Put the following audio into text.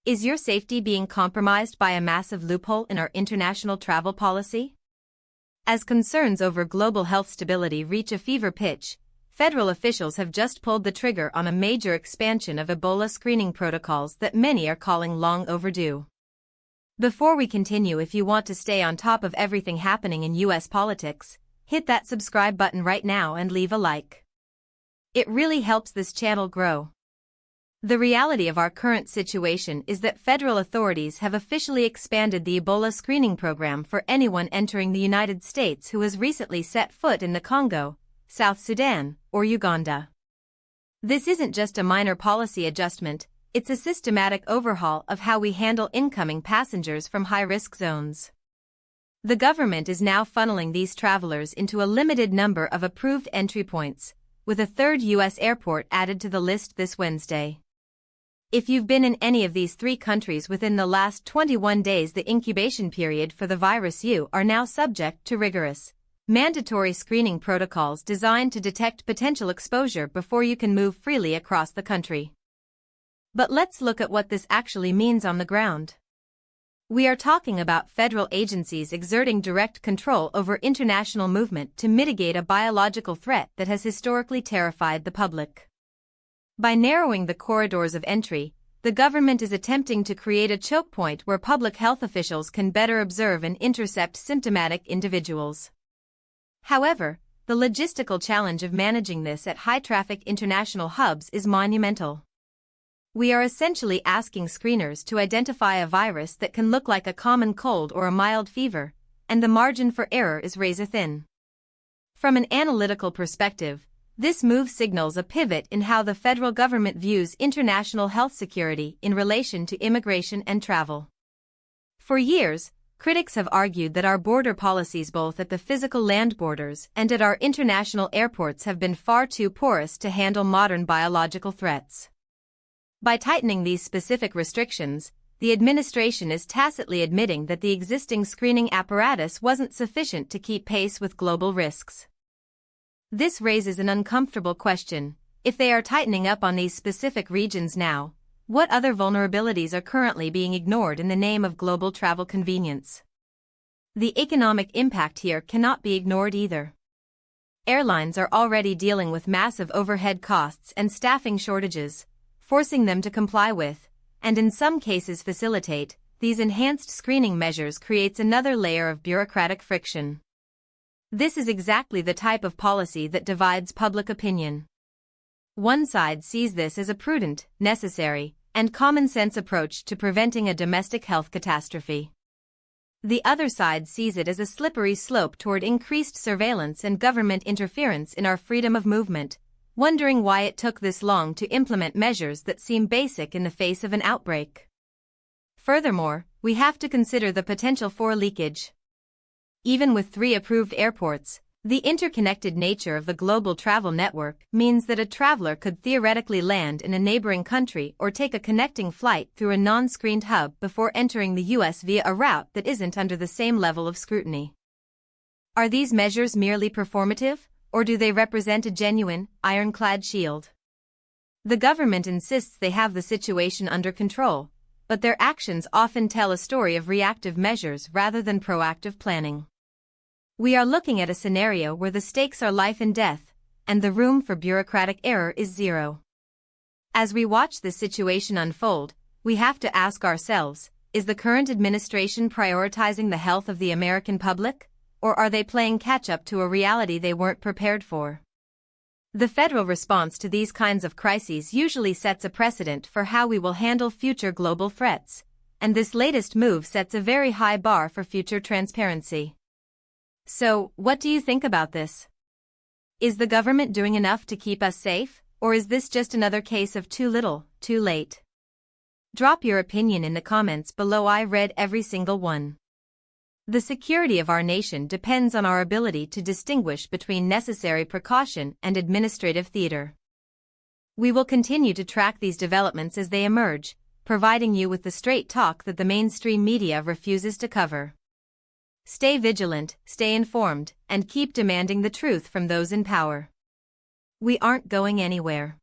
Is your safety being compromised by a massive loophole in our international travel policy? As concerns over global health stability reach a fever pitch, federal officials have just pulled the trigger on a major expansion of Ebola screening protocols that many are calling long overdue. Before we continue, if you want to stay on top of everything happening in US politics, hit that subscribe button right now and leave a like. It really helps this channel grow. The reality of our current situation is that federal authorities have officially expanded the Ebola screening program for anyone entering the United States who has recently set foot in the Congo, South Sudan, or Uganda. This isn't just a minor policy adjustment, it's a systematic overhaul of how we handle incoming passengers from high-risk zones. The government is now funneling these travelers into a limited number of approved entry points, with a third U.S. airport added to the list this Wednesday. If you've been in any of these 3 countries within the last 21 days, the incubation period for the virus, you are now subject to rigorous, mandatory screening protocols designed to detect potential exposure before you can move freely across the country. But let's look at what this actually means on the ground. We are talking about federal agencies exerting direct control over international movement to mitigate a biological threat that has historically terrified the public. By narrowing the corridors of entry, the government is attempting to create a choke point where public health officials can better observe and intercept symptomatic individuals. However, the logistical challenge of managing this at high-traffic international hubs is monumental. We are essentially asking screeners to identify a virus that can look like a common cold or a mild fever, and the margin for error is razor-thin. From an analytical perspective, this move signals a pivot in how the federal government views international health security in relation to immigration and travel. For years, critics have argued that our border policies, both at the physical land borders and at our international airports, have been far too porous to handle modern biological threats. By tightening these specific restrictions, the administration is tacitly admitting that the existing screening apparatus wasn't sufficient to keep pace with global risks. This raises an uncomfortable question: if they are tightening up on these specific regions now, what other vulnerabilities are currently being ignored in the name of global travel convenience? The economic impact here cannot be ignored either. Airlines are already dealing with massive overhead costs and staffing shortages, forcing them to comply with, and in some cases facilitate, these enhanced screening measures creates another layer of bureaucratic friction. This is exactly the type of policy that divides public opinion. One side sees this as a prudent, necessary, and common-sense approach to preventing a domestic health catastrophe. The other side sees it as a slippery slope toward increased surveillance and government interference in our freedom of movement, wondering why it took this long to implement measures that seem basic in the face of an outbreak. Furthermore, we have to consider the potential for leakage. Even with 3 approved airports, the interconnected nature of the global travel network means that a traveler could theoretically land in a neighboring country or take a connecting flight through a non-screened hub before entering the U.S. via a route that isn't under the same level of scrutiny. Are these measures merely performative, or do they represent a genuine, ironclad shield? The government insists they have the situation under control, but their actions often tell a story of reactive measures rather than proactive planning. We are looking at a scenario where the stakes are life and death, and the room for bureaucratic error is zero. As we watch this situation unfold, we have to ask ourselves, is the current administration prioritizing the health of the American public, or are they playing catch-up to a reality they weren't prepared for? The federal response to these kinds of crises usually sets a precedent for how we will handle future global threats, and this latest move sets a very high bar for future transparency. So, what do you think about this? Is the government doing enough to keep us safe, or is this just another case of too little, too late? Drop your opinion in the comments below. I read every single one. The security of our nation depends on our ability to distinguish between necessary precaution and administrative theater. We will continue to track these developments as they emerge, providing you with the straight talk that the mainstream media refuses to cover. Stay vigilant, stay informed, and keep demanding the truth from those in power. We aren't going anywhere.